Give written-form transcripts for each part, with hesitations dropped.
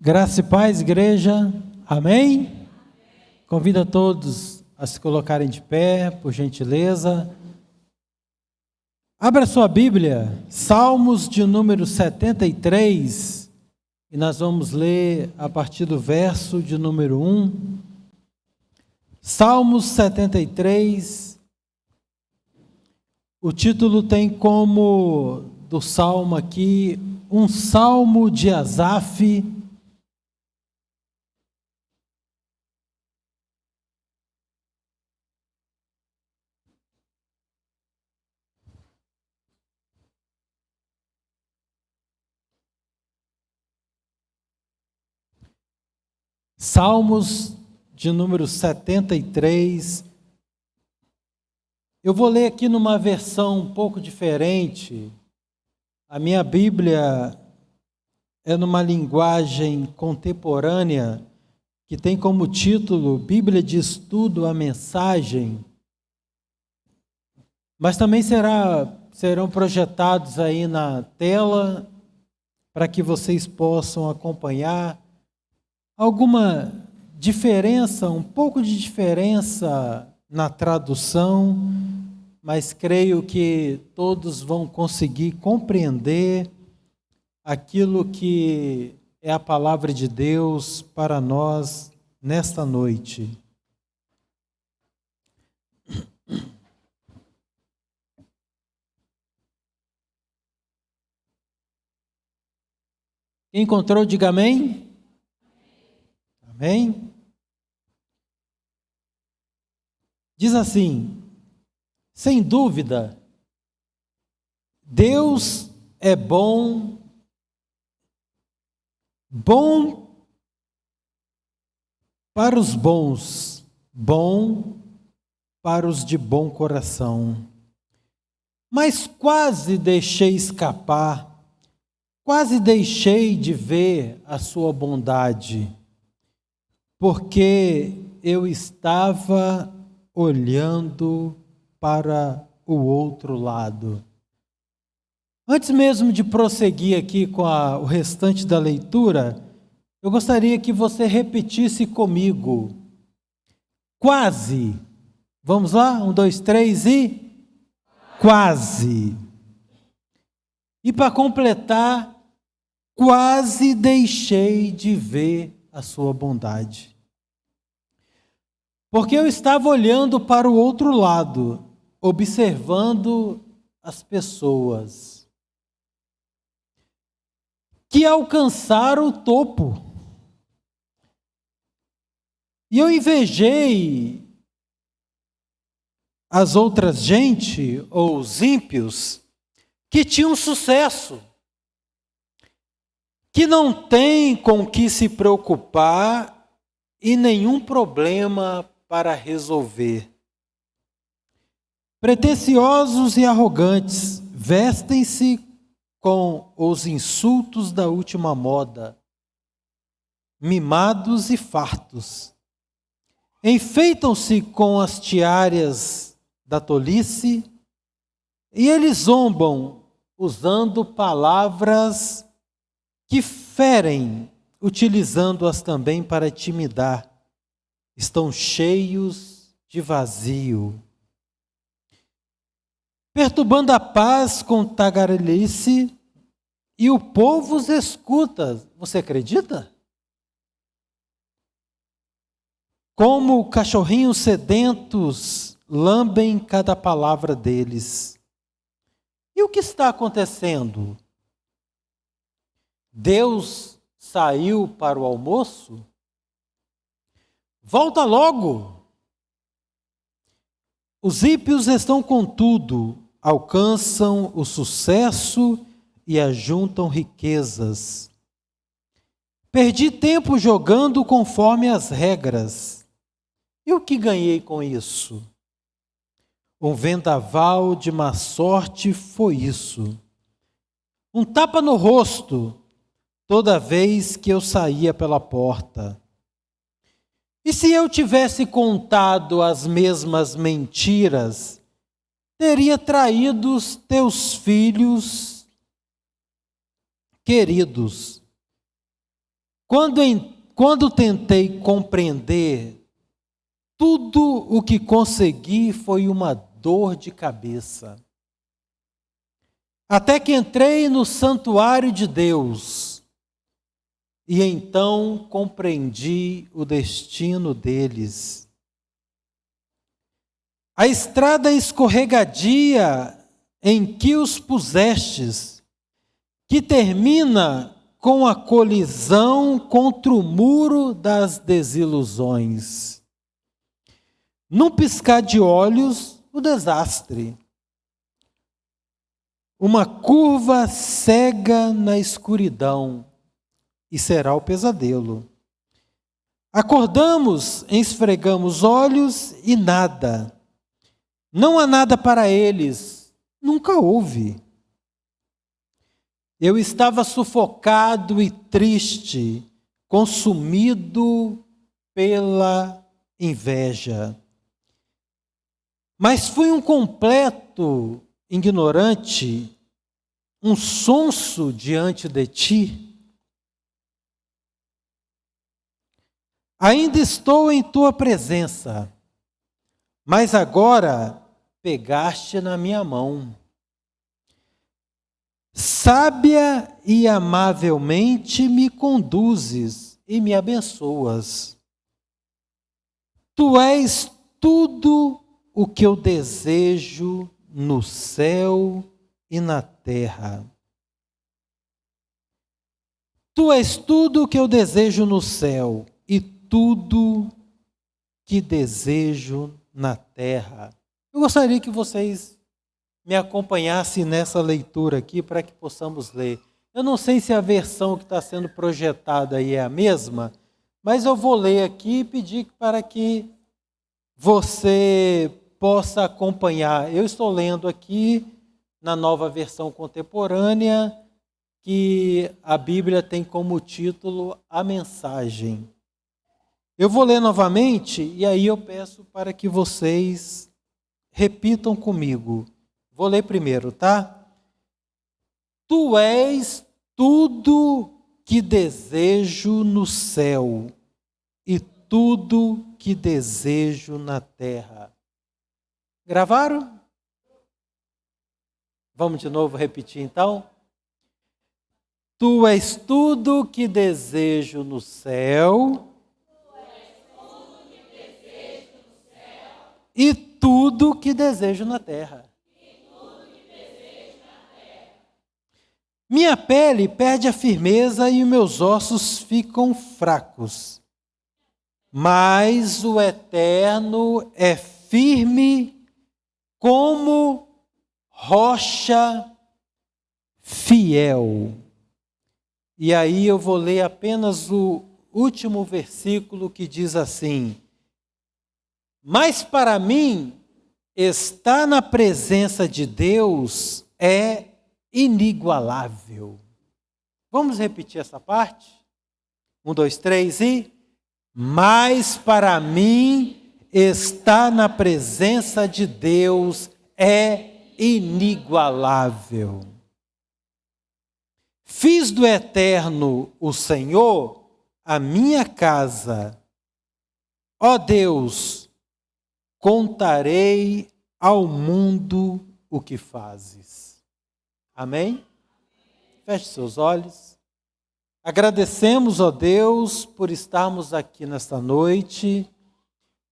Graça e paz, igreja. Amém? Convido a todos a se colocarem de pé, por gentileza. Abra sua Bíblia, Salmos de número 73, e nós vamos ler a partir do verso de número 1. Salmos 73, o título tem como do salmo aqui, um salmo de Asaf. Salmos de número 73. Eu vou ler aqui numa versão um pouco diferente. A minha Bíblia é numa linguagem contemporânea, que tem como título Bíblia de Estudo, a Mensagem. Mas também serão projetados aí na tela, para que vocês possam acompanhar. Alguma diferença, um pouco de diferença na tradução, mas creio que todos vão conseguir compreender aquilo que é a palavra de Deus para nós nesta noite. Quem encontrou, diga amém. Amém? Diz assim: sem dúvida, Deus é bom para os bons, bom para os de bom coração. Mas quase deixei escapar, quase deixei de ver a sua bondade, porque eu estava olhando para o outro lado. Antes mesmo de prosseguir aqui com o restante da leitura, eu gostaria que você repetisse comigo. Quase. Vamos lá? 1, 2, 3 e... Quase. E para completar, quase deixei de ver a sua bondade. Porque eu estava olhando para o outro lado, observando as pessoas que alcançaram o topo. E eu invejei as outras gente, ou os ímpios, que tinham sucesso, que não têm com que se preocupar e nenhum problema para resolver. Pretensiosos e arrogantes, vestem-se com os insultos da última moda, mimados e fartos. Enfeitam-se com as tiaras da tolice e eles zombam usando palavras que ferem, utilizando-as também para intimidar. Estão cheios de vazio, perturbando a paz com tagarelice, e o povo os escuta. Você acredita? Como cachorrinhos sedentos lambem cada palavra deles. E o que está acontecendo? Deus saiu para o almoço? Volta logo! Os ímpios estão com tudo, alcançam o sucesso e ajuntam riquezas. Perdi tempo jogando conforme as regras. E o que ganhei com isso? Um vendaval de má sorte foi isso. Um tapa no rosto toda vez que eu saía pela porta. E se eu tivesse contado as mesmas mentiras, teria traído os teus filhos queridos. Quando tentei compreender, tudo o que consegui foi uma dor de cabeça. Até que entrei no santuário de Deus e então compreendi o destino deles. A estrada escorregadia em que os pusestes, que termina com a colisão contra o muro das desilusões. Num piscar de olhos, o desastre. Uma curva cega na escuridão, e será o pesadelo. Acordamos, esfregamos olhos e nada. Não há nada para eles, nunca houve. Eu estava sufocado e triste, consumido pela inveja. Mas fui um completo ignorante, um sonso diante de ti. Ainda estou em tua presença, mas agora pegaste na minha mão. Sábia e amavelmente me conduzes e me abençoas. Tu és tudo o que eu desejo no céu e na terra. Tu és tudo o que eu desejo no céu e tudo que desejo na terra. Eu gostaria que vocês me acompanhassem nessa leitura aqui para que possamos ler. Eu não sei se a versão que está sendo projetada aí é a mesma, mas eu vou ler aqui e pedir para que você possa acompanhar. Eu estou lendo aqui na Nova Versão Contemporânea, que a Bíblia tem como título A Mensagem. Eu vou ler novamente e aí eu peço para que vocês repitam comigo. Vou ler primeiro, tá? Tu és tudo que desejo no céu e tudo que desejo na terra. Gravaram? Vamos de novo repetir então? Tu és tudo que desejo no céu e tudo que desejo na terra. Minha pele perde a firmeza e meus ossos ficam fracos. Mas o Eterno é firme como rocha fiel. E aí eu vou ler apenas o último versículo que diz assim: mas para mim, estar na presença de Deus é inigualável. Vamos repetir essa parte? 1, 2, 3 e... Mas para mim, estar na presença de Deus é inigualável. Fiz do Eterno o Senhor a minha casa. Ó Deus, contarei ao mundo o que fazes. Amém? Feche seus olhos. Agradecemos, ó Deus, por estarmos aqui nesta noite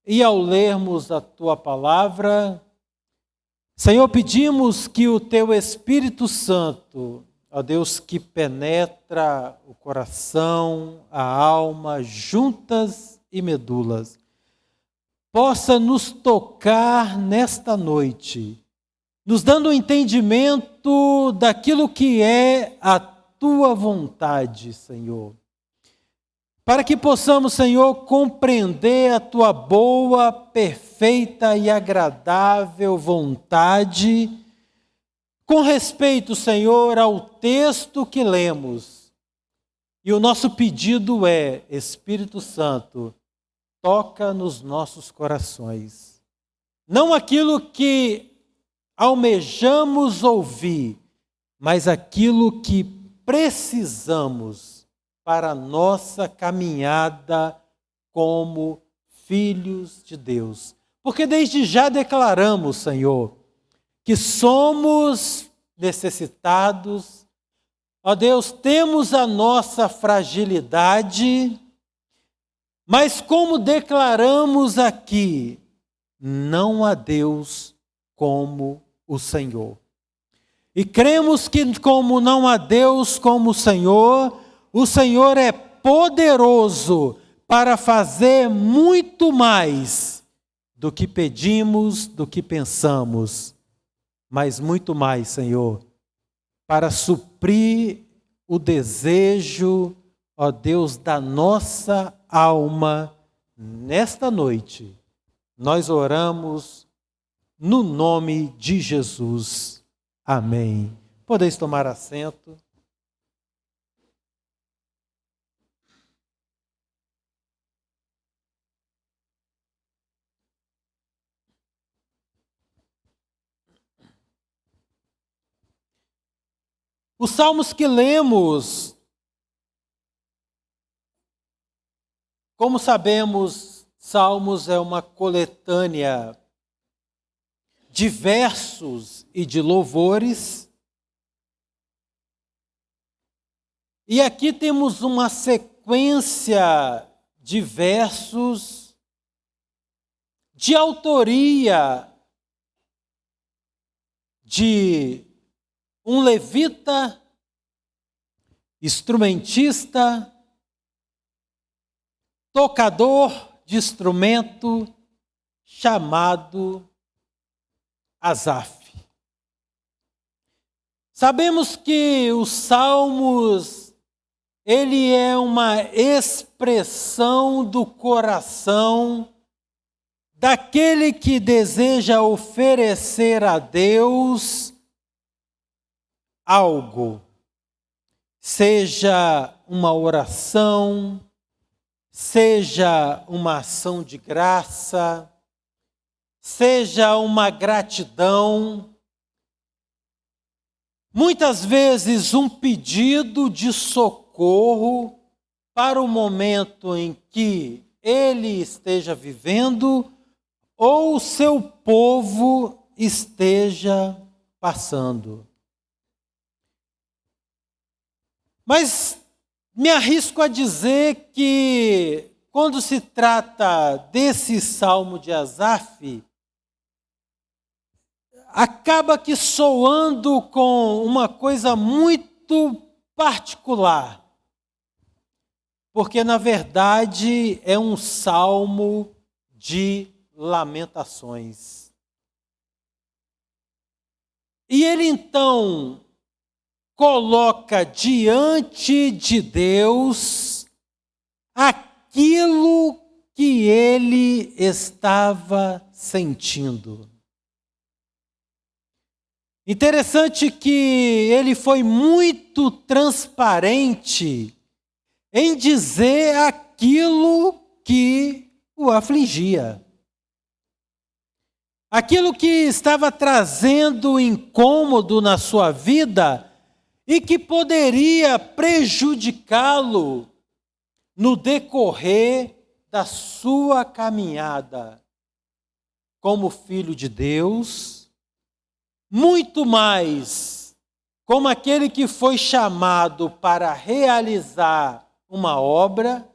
e ao lermos a Tua palavra, Senhor, pedimos que o Teu Espírito Santo, ó Deus, que penetra o coração, a alma, juntas e medulas, possa nos tocar nesta noite, nos dando um entendimento daquilo que é a Tua vontade, Senhor. Para que possamos, Senhor, compreender a Tua boa, perfeita e agradável vontade, com respeito, Senhor, ao texto que lemos. E o nosso pedido é, Espírito Santo, toca nos nossos corações. Não aquilo que almejamos ouvir, mas aquilo que precisamos para a nossa caminhada como filhos de Deus. Porque desde já declaramos, Senhor, que somos necessitados. Ó Deus, temos a nossa fragilidade, mas como declaramos aqui, não há Deus como o Senhor. E cremos que como não há Deus como o Senhor é poderoso para fazer muito mais do que pedimos, do que pensamos, mas muito mais, Senhor, para suprir o desejo, ó Deus, da nossa alma. Nesta noite, nós oramos no nome de Jesus. Amém. Podeis tomar assento. Os salmos que lemos, como sabemos, Salmos é uma coletânea de versos e de louvores. E aqui temos uma sequência de versos de autoria de um levita, instrumentista, tocador de instrumento, chamado Asaf. Sabemos que os Salmos, ele é uma expressão do coração daquele que deseja oferecer a Deus algo, seja uma oração, seja uma ação de graça, seja uma gratidão, muitas vezes um pedido de socorro para o momento em que ele esteja vivendo ou o seu povo esteja passando. Mas me arrisco a dizer que, quando se trata desse salmo de Asaf, acaba que soando com uma coisa muito particular. Porque, na verdade, é um salmo de lamentações. E ele, então, coloca diante de Deus aquilo que ele estava sentindo. Interessante que ele foi muito transparente em dizer aquilo que o afligia. Aquilo que estava trazendo incômodo na sua vida e que poderia prejudicá-lo no decorrer da sua caminhada como filho de Deus, muito mais como aquele que foi chamado para realizar uma obra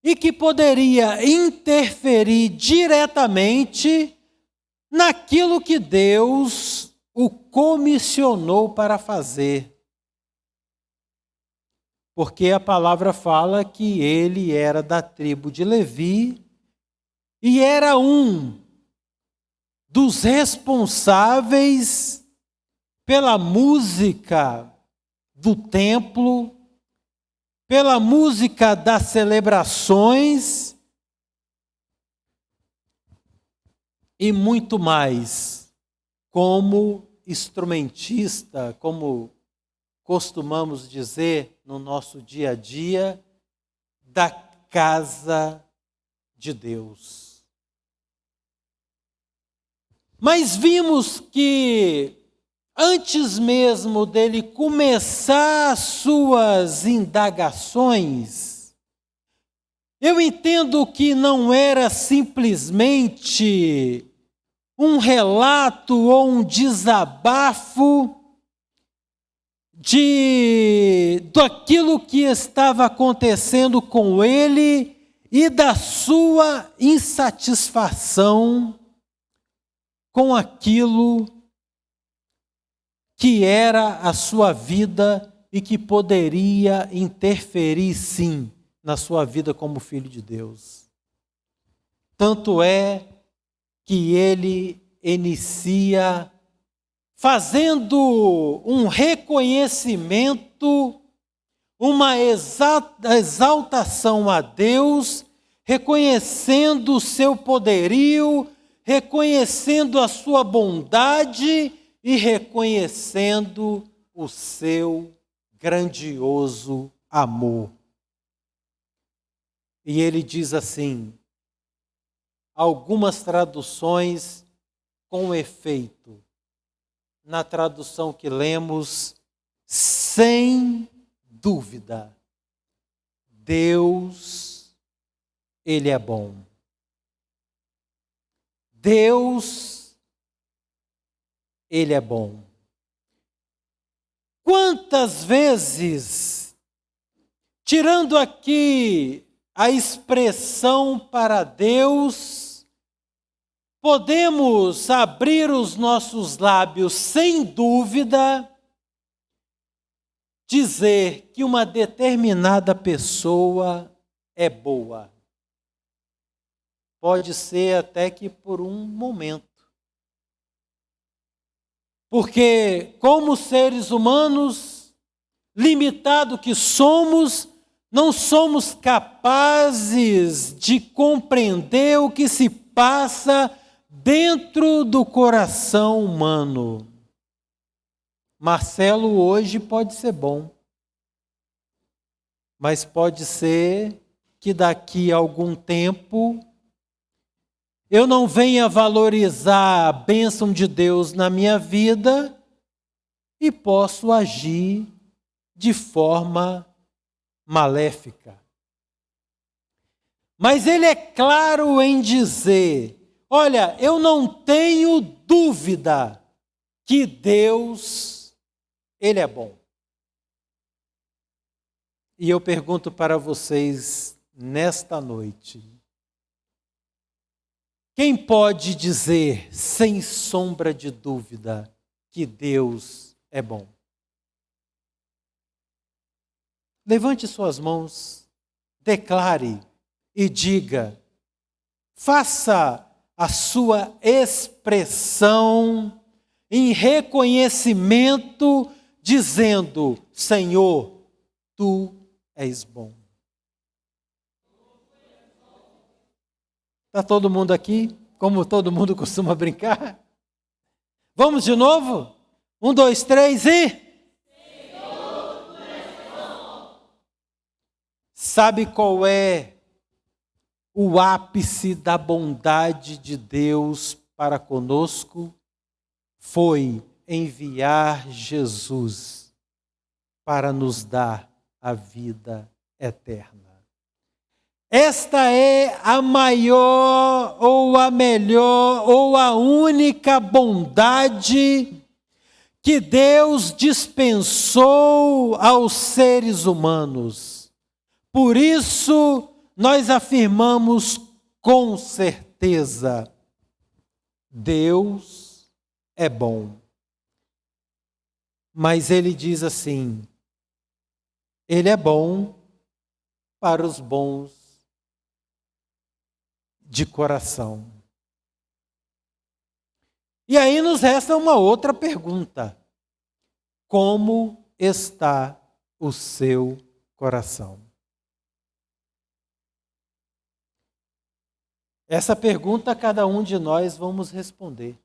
e que poderia interferir diretamente naquilo que Deus o comissionou para fazer. Porque a palavra fala que ele era da tribo de Levi e era um dos responsáveis pela música do templo, pela música das celebrações e muito mais, como instrumentista, como costumamos dizer no nosso dia a dia, da casa de Deus. Mas vimos que antes mesmo dele começar as suas indagações, eu entendo que não era simplesmente um relato ou um desabafo daquilo que estava acontecendo com ele e da sua insatisfação com aquilo que era a sua vida e que poderia interferir, sim, na sua vida como filho de Deus. Tanto é que ele inicia fazendo um reconhecimento, uma exaltação a Deus, reconhecendo o seu poderio, reconhecendo a sua bondade e reconhecendo o seu grandioso amor. E ele diz assim, algumas traduções com efeito. Na tradução que lemos, sem dúvida, Deus, Ele é bom. Deus, Ele é bom. Quantas vezes, tirando aqui a expressão para Deus, podemos abrir os nossos lábios sem dúvida, dizer que uma determinada pessoa é boa. Pode ser até que por um momento. Porque, como seres humanos, limitados que somos, não somos capazes de compreender o que se passa dentro do coração humano. Marcelo hoje pode ser bom, mas pode ser que daqui a algum tempo eu não venha valorizar a bênção de Deus na minha vida e posso agir de forma maléfica. Mas ele é claro em dizer, olha, eu não tenho dúvida que Deus, Ele é bom. E eu pergunto para vocês nesta noite, quem pode dizer, sem sombra de dúvida, que Deus é bom? Levante suas mãos, declare e diga, faça a sua expressão em reconhecimento, dizendo, Senhor, Tu és bom. Está todo mundo aqui? Como todo mundo costuma brincar? Vamos de novo? 1, 2, 3 e... Senhor, Tu és bom. Sabe qual é o ápice da bondade de Deus para conosco? Foi enviar Jesus para nos dar a vida eterna. Esta é a maior, ou a melhor, ou a única bondade que Deus dispensou aos seres humanos. Por isso, nós afirmamos com certeza, Deus é bom. Mas ele diz assim, Ele é bom para os bons de coração. E aí nos resta uma outra pergunta. Como está o seu coração? Essa pergunta cada um de nós vamos responder.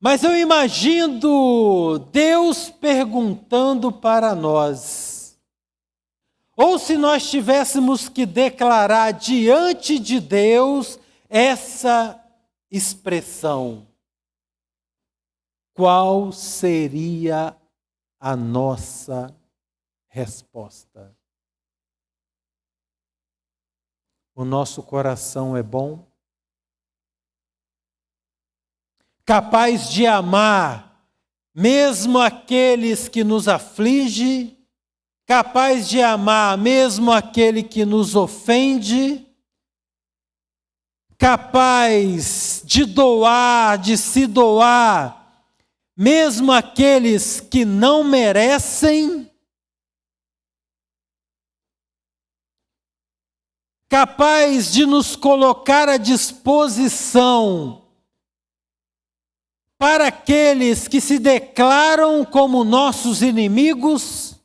Mas eu imagino Deus perguntando para nós, ou se nós tivéssemos que declarar diante de Deus essa expressão: qual seria a nossa resposta? O nosso coração é bom? Capaz de amar mesmo aqueles que nos afligem? Capaz de amar mesmo aquele que nos ofende? Capaz de doar, de se doar, mesmo aqueles que não merecem? Capaz de nos colocar à disposição para aqueles que se declaram como nossos inimigos?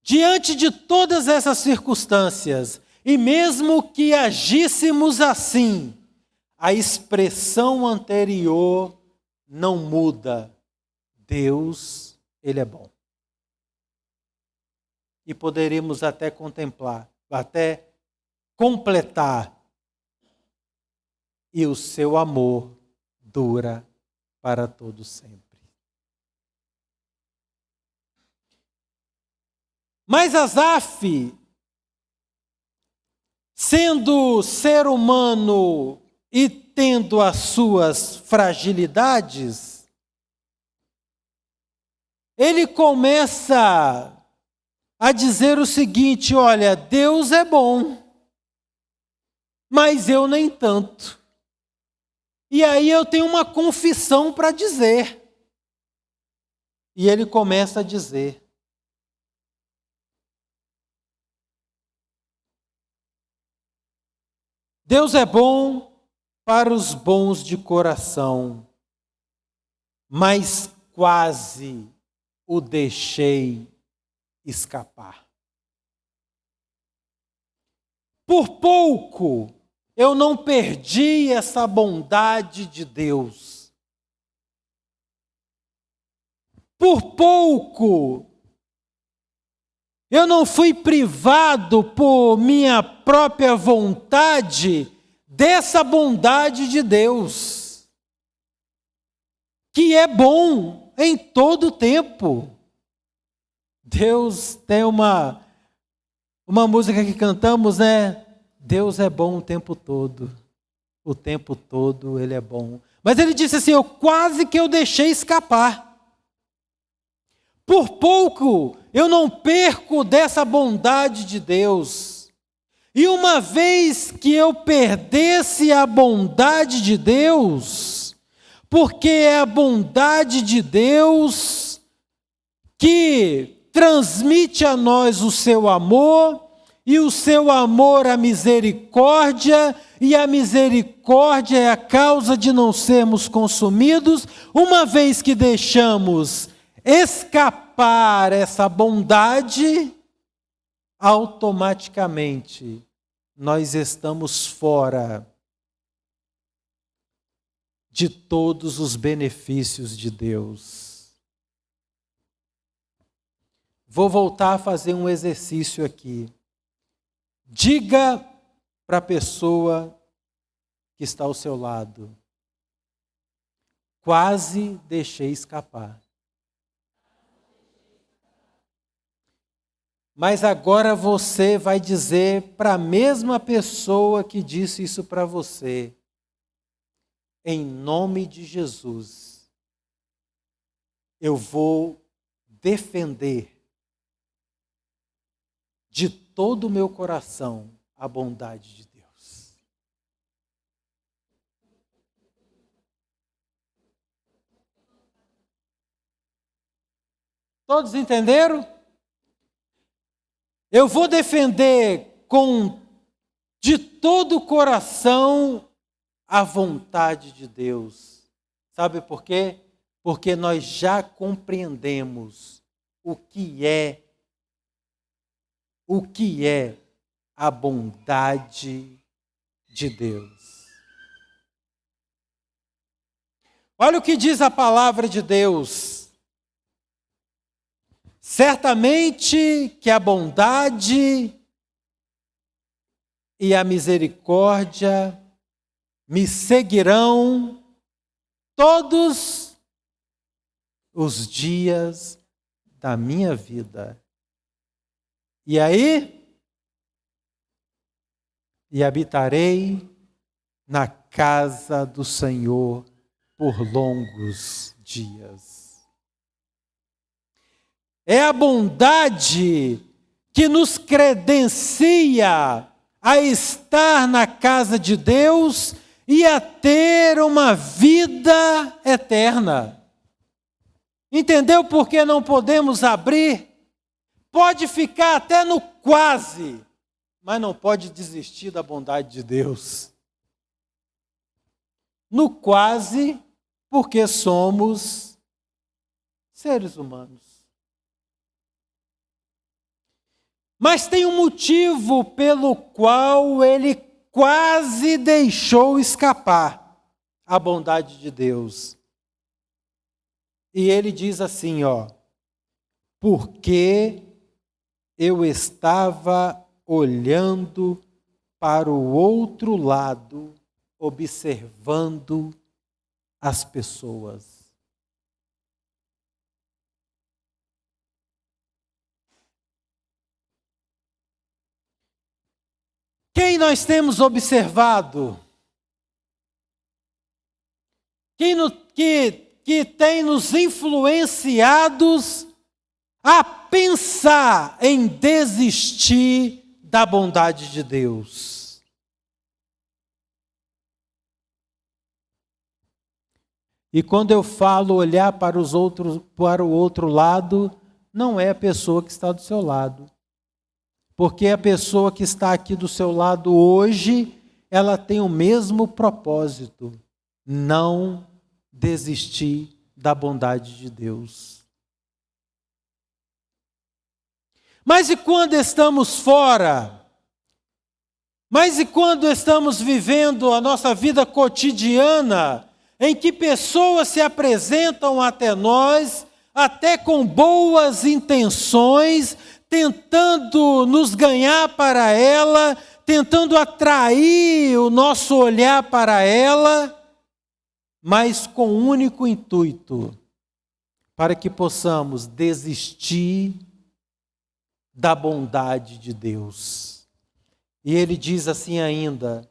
Diante de todas essas circunstâncias, e mesmo que agíssemos assim, a expressão anterior não muda. Deus, Ele é bom. E poderíamos até contemplar, até completar. E o seu amor dura para todo sempre. Mas Asaf, sendo ser humano e tendo as suas fragilidades, ele começa a dizer o seguinte: olha, Deus é bom, mas eu nem tanto. E aí eu tenho uma confissão para dizer. E ele começa a dizer: Deus é bom para os bons de coração, mas quase o deixei escapar. Por pouco eu não perdi essa bondade de Deus. Por pouco eu não fui privado por minha própria vontade dessa bondade de Deus, que é bom em todo tempo. Deus tem uma música que cantamos, né? Deus é bom o tempo todo Ele é bom. Mas ele disse assim: eu quase que eu deixei escapar. Por pouco eu não perco dessa bondade de Deus. E uma vez que eu perdesse a bondade de Deus, porque é a bondade de Deus que transmite a nós o seu amor, e o seu amor a misericórdia, e a misericórdia é a causa de não sermos consumidos. Uma vez que deixamos escapar essa bondade, automaticamente nós estamos fora de todos os benefícios de Deus. Vou voltar a fazer um exercício aqui. Diga para a pessoa que está ao seu lado: quase deixei escapar. Mas agora você vai dizer para a mesma pessoa que disse isso para você: em nome de Jesus, eu vou defender de todo o meu coração a bondade de Deus. Todos entenderam? Eu vou defender de todo o coração a vontade de Deus. Sabe por quê? Porque nós já compreendemos o que é a bondade de Deus. Olha o que diz a palavra de Deus. Certamente que a bondade e a misericórdia me seguirão todos os dias da minha vida. E aí? E habitarei na casa do Senhor por longos dias. É a bondade que nos credencia a estar na casa de Deus e a ter uma vida eterna. Entendeu por que não podemos abrir? Pode ficar até no quase, mas não pode desistir da bondade de Deus. No quase, porque somos seres humanos. Mas tem um motivo pelo qual ele quase deixou escapar a bondade de Deus. E ele diz assim, porque eu estava olhando para o outro lado, observando as pessoas. Quem nós temos observado? Que tem nos influenciados a pensar em desistir da bondade de Deus. E quando eu falo olhar para o outro lado, não é a pessoa que está do seu lado. Porque a pessoa que está aqui do seu lado hoje, ela tem o mesmo propósito: não desistir da bondade de Deus. Mas e quando estamos fora? Mas e quando estamos vivendo a nossa vida cotidiana, em que pessoas se apresentam até nós, até com boas intenções, tentando nos ganhar para ela, tentando atrair o nosso olhar para ela, mas com o único intuito, para que possamos desistir da bondade de Deus. E ele diz assim ainda: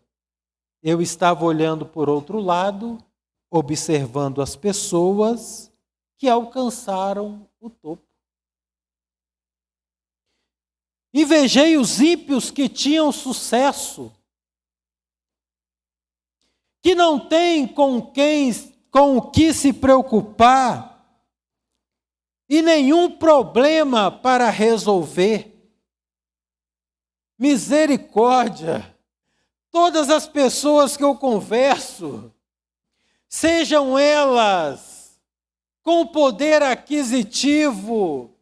eu estava olhando por outro lado, observando as pessoas que alcançaram o topo. Invejei os ímpios que tinham sucesso, que não têm com o que se preocupar e nenhum problema para resolver. Misericórdia! Todas as pessoas que eu converso, sejam elas com poder aquisitivo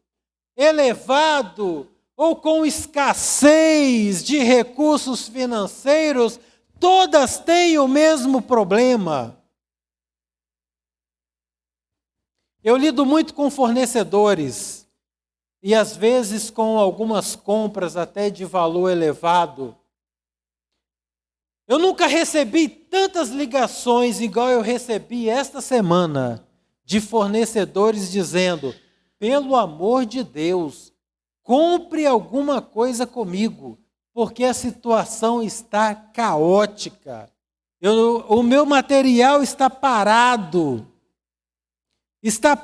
elevado ou com escassez de recursos financeiros, todas têm o mesmo problema. Eu lido muito com fornecedores e às vezes com algumas compras até de valor elevado. Eu nunca recebi tantas ligações igual eu recebi esta semana de fornecedores dizendo: pelo amor de Deus, compre alguma coisa comigo, porque a situação está caótica. O meu material está parado, está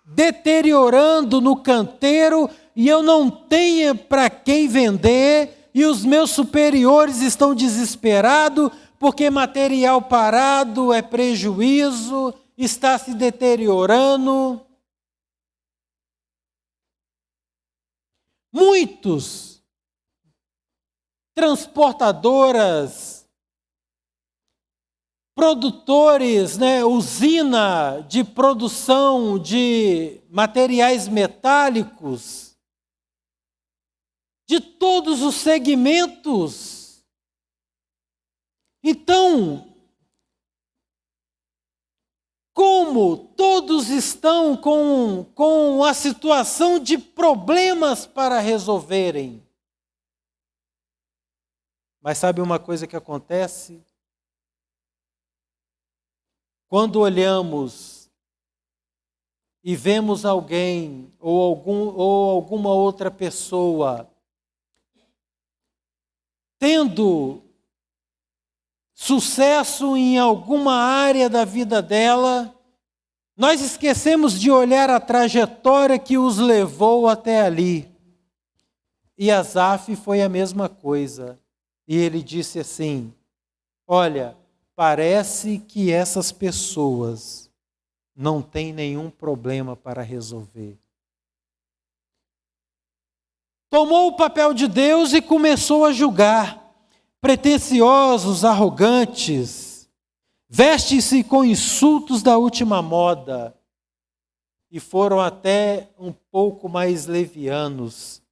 deteriorando no canteiro e eu não tenho para quem vender e os meus superiores estão desesperados porque material parado é prejuízo, está se deteriorando. Muitos transportadoras, produtores, usina de produção de materiais metálicos, de todos os segmentos. Então, como todos estão com a situação de problemas para resolverem. Mas sabe uma coisa que acontece? quando olhamos e vemos alguém ou alguma outra pessoa tendo sucesso em alguma área da vida dela, nós esquecemos de olhar a trajetória que os levou até ali. E Asaf foi a mesma coisa. E ele disse assim: olha, parece que essas pessoas não têm nenhum problema para resolver. Tomou o papel de Deus e começou a julgar. Pretensiosos, arrogantes, vestem-se com insultos da última moda e foram até um pouco mais levianos,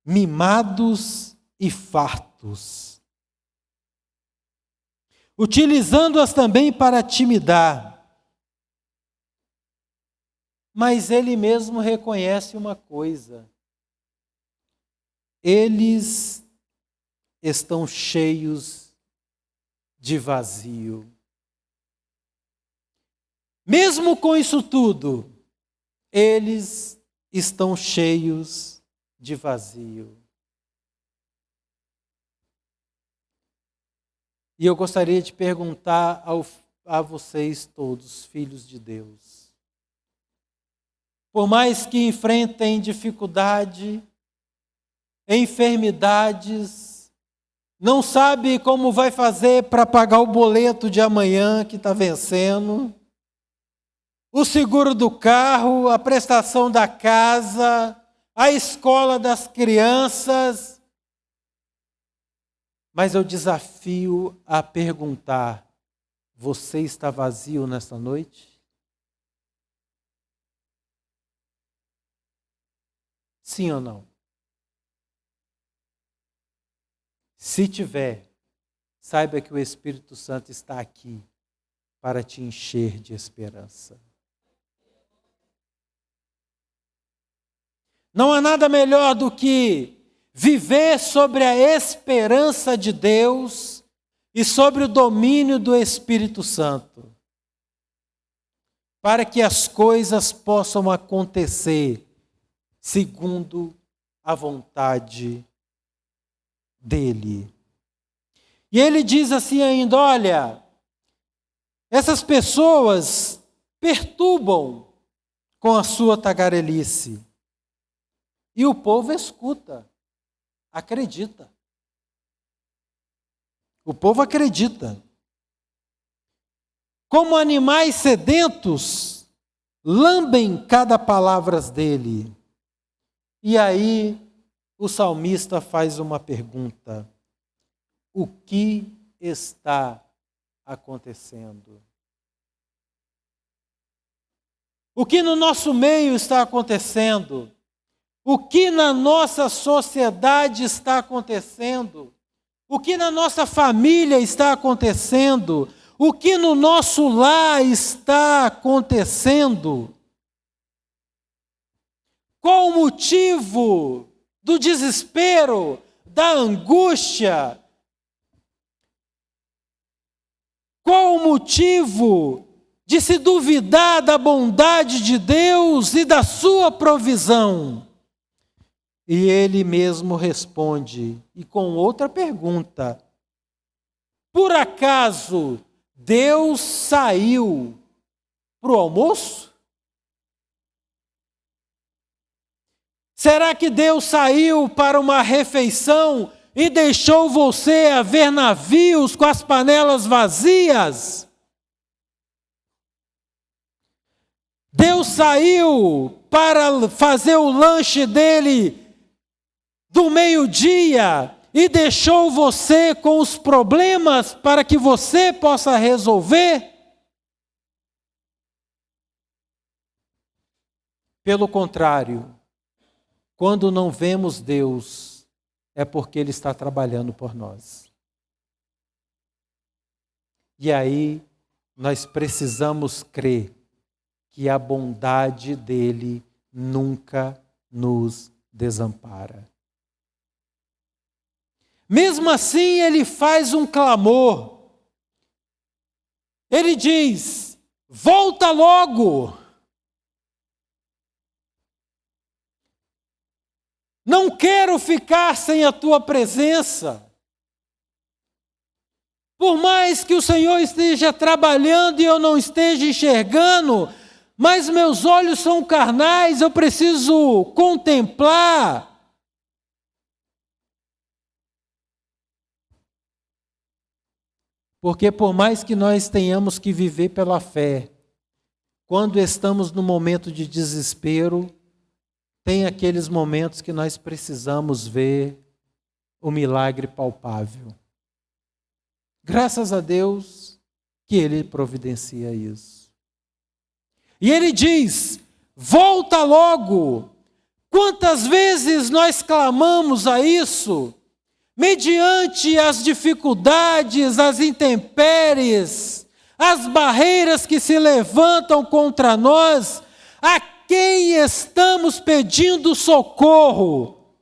mimados e fartos, utilizando-as também para intimidar. Mas ele mesmo reconhece uma coisa: eles estão cheios de vazio. Mesmo com isso tudo, eles estão cheios de vazio. E eu gostaria de perguntar a vocês todos, filhos de Deus. Por mais que enfrentem dificuldade, enfermidades, não sabe como vai fazer para pagar o boleto de amanhã que está vencendo, o seguro do carro, a prestação da casa, a escola das crianças. Mas eu desafio a perguntar: você está vazio nesta noite? Sim ou não? Se tiver, saiba que o Espírito Santo está aqui para te encher de esperança. Não há nada melhor do que viver sobre a esperança de Deus e sobre o domínio do Espírito Santo, para que as coisas possam acontecer segundo a vontade dele. E ele diz assim ainda: olha, essas pessoas perturbam com a sua tagarelice. E o povo escuta, acredita. O povo acredita. Como animais sedentos, lambem cada palavra dele. E aí o salmista faz uma pergunta: o que está acontecendo? O que no nosso meio está acontecendo? O que na nossa sociedade está acontecendo? O que na nossa família está acontecendo? O que no nosso lar está acontecendo? Qual o motivo do desespero, da angústia? Qual o motivo de se duvidar da bondade de Deus e da sua provisão? E ele mesmo responde, e com outra pergunta: por acaso Deus saiu para o almoço? Será que Deus saiu para uma refeição e deixou você a ver navios com as panelas vazias? Deus saiu para fazer o lanche dele do meio-dia e deixou você com os problemas para que você possa resolver? Pelo contrário, quando não vemos Deus, é porque Ele está trabalhando por nós. E aí, nós precisamos crer que a bondade dEle nunca nos desampara. Mesmo assim, ele faz um clamor. Ele diz: volta logo. Não quero ficar sem a tua presença. Por mais que o Senhor esteja trabalhando e eu não esteja enxergando, mas meus olhos são carnais, eu preciso contemplar. Porque por mais que nós tenhamos que viver pela fé, quando estamos no momento de desespero, tem aqueles momentos que nós precisamos ver o milagre palpável. Graças a Deus que Ele providencia isso. E Ele diz: volta logo. Quantas vezes nós clamamos a isso? Mediante as dificuldades, as intempéries, as barreiras que se levantam contra nós, a quem estamos pedindo socorro?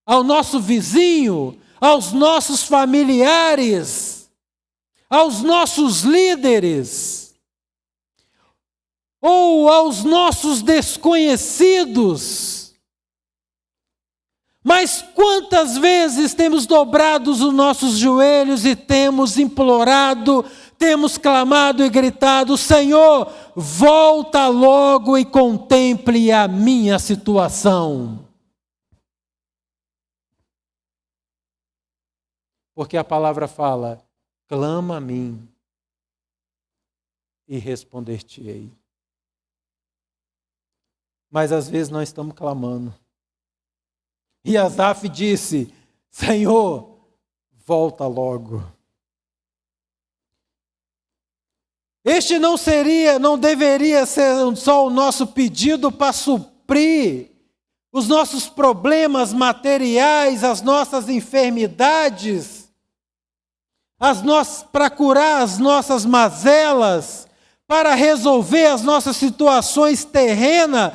Ao nosso vizinho, aos nossos familiares, aos nossos líderes, ou aos nossos desconhecidos. Mas quantas vezes temos dobrado os nossos joelhos e temos implorado, temos clamado e gritado: Senhor, volta logo e contemple a minha situação. Porque a palavra fala: clama a mim e responder-te-ei. Mas às vezes nós estamos clamando. E Asaf disse: Senhor, volta logo. Este não deveria ser só o nosso pedido para suprir os nossos problemas materiais, as nossas enfermidades, para curar as nossas mazelas, para resolver as nossas situações terrenas,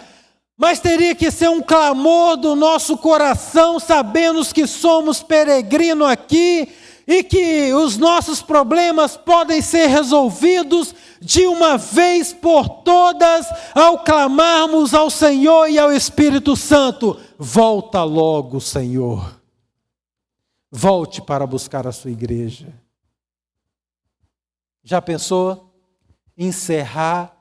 mas teria que ser um clamor do nosso coração, sabendo que somos peregrinos aqui e que os nossos problemas podem ser resolvidos de uma vez por todas ao clamarmos ao Senhor e ao Espírito Santo: volta logo, Senhor. Volte para buscar a sua igreja. Já pensou? Encerrar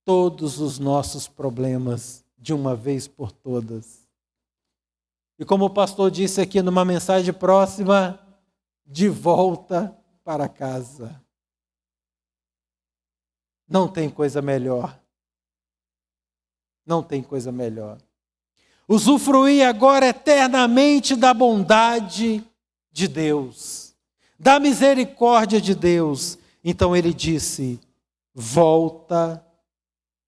todos os nossos problemas de uma vez por todas. E como o pastor disse aqui numa mensagem próxima, de volta para casa. Não tem coisa melhor. Não tem coisa melhor. Usufruir agora eternamente da bondade de Deus, da misericórdia de Deus. Então ele disse: volta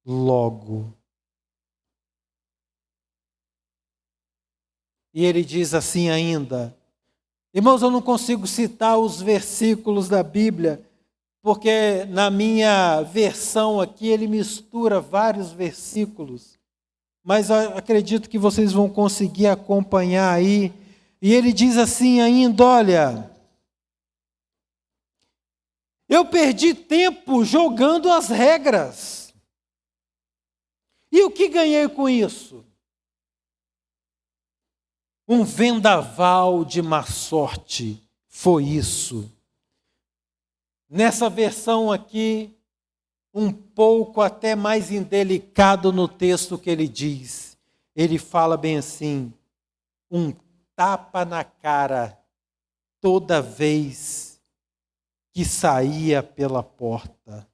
logo. E ele diz assim ainda, irmãos, eu não consigo citar os versículos da Bíblia, porque na minha versão aqui ele mistura vários versículos, mas eu acredito que vocês vão conseguir acompanhar aí. E ele diz assim ainda: olha, eu perdi tempo jogando as regras. E o que ganhei com isso? Um vendaval de má sorte, foi isso. Nessa versão aqui, um pouco até mais indelicado no texto que ele diz. Ele fala bem assim: um tapa na cara toda vez que saía pela porta.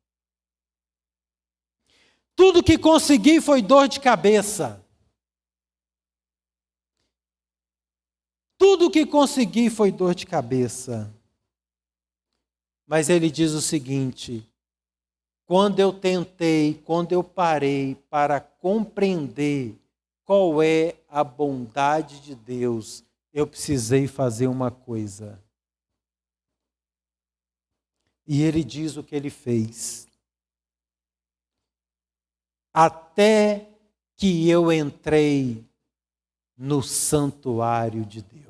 Tudo que consegui foi dor de cabeça. Tudo que consegui foi dor de cabeça. Mas ele diz o seguinte: quando eu parei para compreender qual é a bondade de Deus, eu precisei fazer uma coisa. E ele diz o que ele fez. Até que eu entrei no santuário de Deus.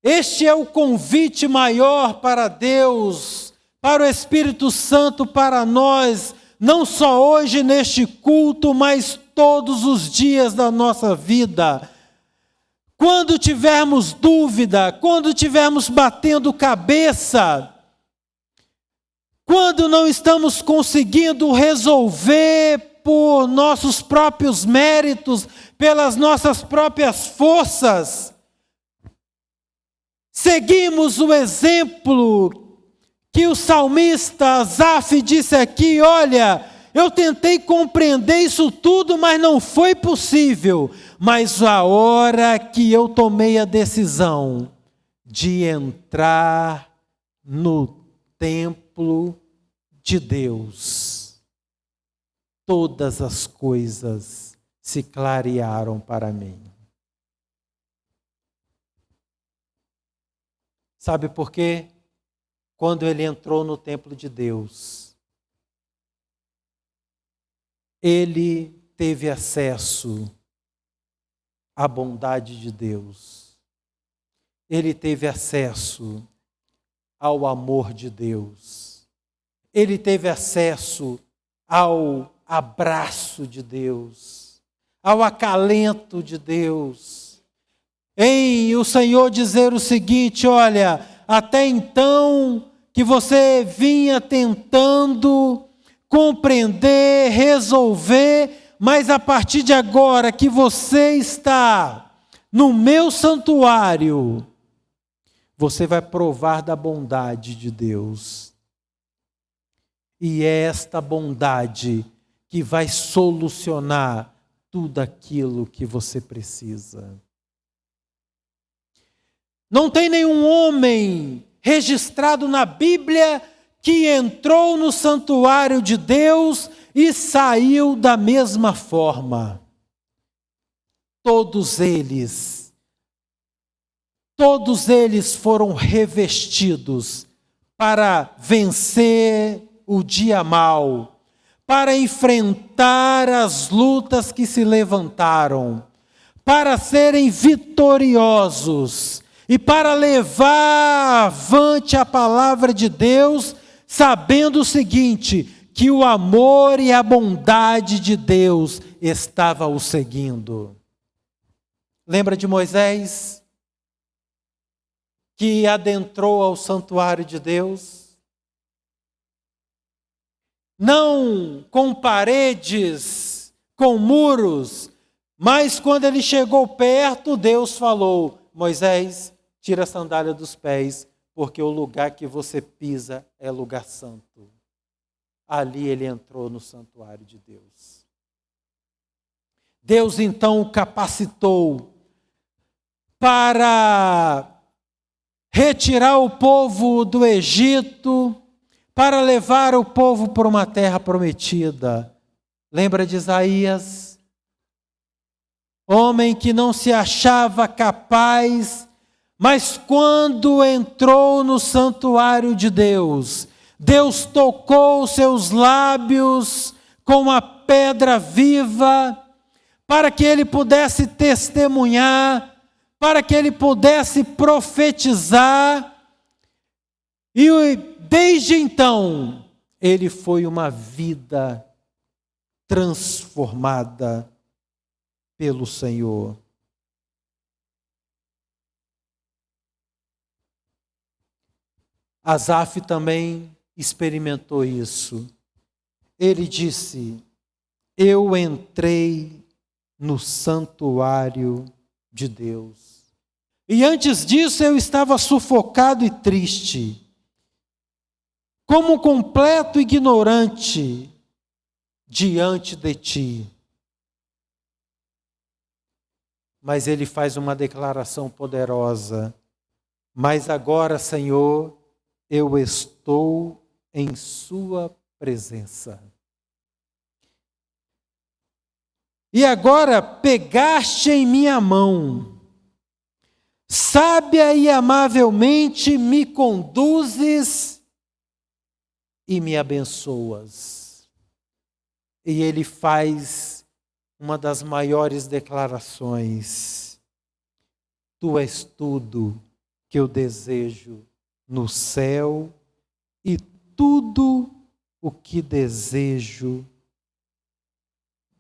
Este é o convite maior para Deus, para o Espírito Santo, para nós, não só hoje neste culto, mas todos os dias da nossa vida. Quando tivermos dúvida, quando tivermos batendo cabeça, quando não estamos conseguindo resolver por nossos próprios méritos, pelas nossas próprias forças, seguimos o exemplo que o salmista Asaf disse aqui: olha, eu tentei compreender isso tudo, mas não foi possível. Mas a hora que eu tomei a decisão de entrar no templo de Deus, todas as coisas se clarearam para mim. Sabe por quê? Quando ele entrou no templo de Deus, ele teve acesso à bondade de Deus. Ele teve acesso ao amor de Deus. Ele teve acesso ao abraço de Deus, ao acalento de Deus. Em o Senhor dizer o seguinte: olha, até então que você vinha tentando compreender, resolver, mas a partir de agora que você está no meu santuário, você vai provar da bondade de Deus. E é esta bondade que vai solucionar tudo aquilo que você precisa. Não tem nenhum homem registrado na Bíblia que entrou no santuário de Deus e saiu da mesma forma. Todos eles foram revestidos para vencer o dia mau, para enfrentar as lutas que se levantaram, para serem vitoriosos e para levar avante a palavra de Deus, sabendo o seguinte: que o amor e a bondade de Deus estavam o seguindo. Lembra de Moisés, que adentrou ao santuário de Deus? Não com paredes, com muros, mas quando ele chegou perto, Deus falou: Moisés, tira a sandália dos pés, porque o lugar que você pisa é lugar santo. Ali ele entrou no santuário de Deus. Deus então o capacitou para retirar o povo do Egito, para levar o povo para uma terra prometida. Lembra de Isaías? Homem que não se achava capaz, mas quando entrou no santuário de Deus, Deus tocou os seus lábios com uma pedra viva, para que ele pudesse testemunhar, para que ele pudesse profetizar. E desde então, ele foi uma vida transformada pelo Senhor. Asaf também experimentou isso. Ele disse: eu entrei no santuário de Deus. E antes disso eu estava sufocado e triste, como um completo ignorante diante de ti. Mas ele faz uma declaração poderosa: mas agora, Senhor, eu estou em sua presença. E agora pegaste em minha mão, sábia e amavelmente me conduzes e me abençoas. E ele faz uma das maiores declarações: tu és tudo que eu desejo no céu e tudo o que desejo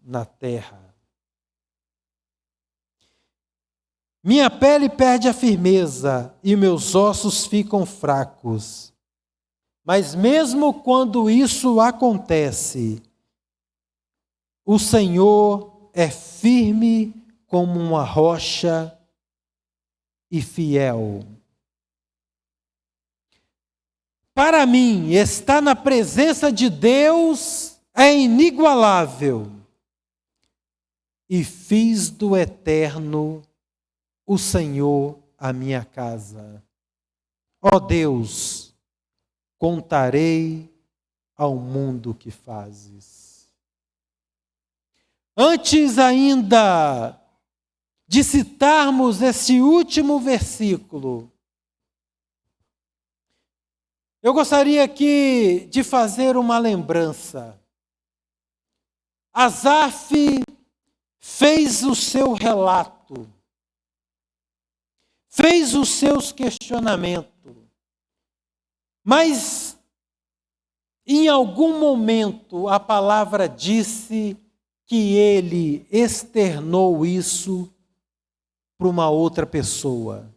na terra. Minha pele perde a firmeza e meus ossos ficam fracos. Mas mesmo quando isso acontece, o Senhor é firme como uma rocha e fiel. Para mim, estar na presença de Deus é inigualável. E fiz do eterno o Senhor a minha casa. Ó Deus, contarei ao mundo que fazes. Antes ainda de citarmos esse último versículo, eu gostaria aqui de fazer uma lembrança. Asaf fez o seu relato, fez os seus questionamentos, mas em algum momento a palavra disse que ele externou isso para uma outra pessoa.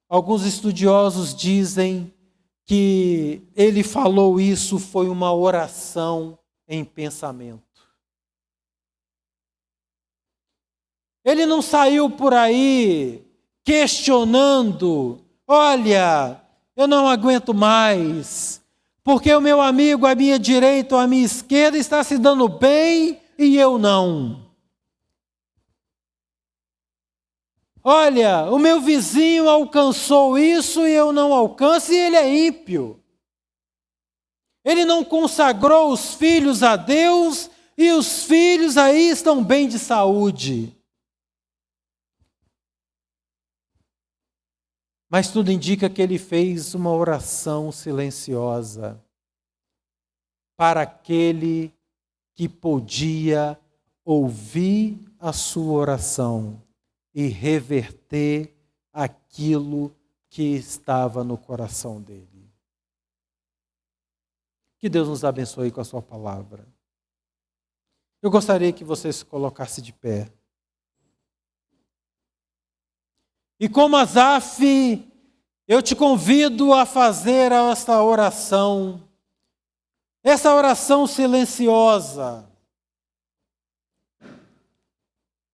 Alguns estudiosos dizem que ele falou isso foi uma oração em pensamento. Ele não saiu por aí questionando, olha, eu não aguento mais, porque o meu amigo à minha direita ou à minha esquerda está se dando bem e eu não. Olha, o meu vizinho alcançou isso e eu não alcanço, e ele é ímpio. Ele não consagrou os filhos a Deus e os filhos aí estão bem de saúde. Mas tudo indica que ele fez uma oração silenciosa para aquele que podia ouvir a sua oração e reverter aquilo que estava no coração dele. Que Deus nos abençoe com a sua palavra. Eu gostaria que você se colocasse de pé. E como Asaf, eu te convido a fazer essa oração silenciosa,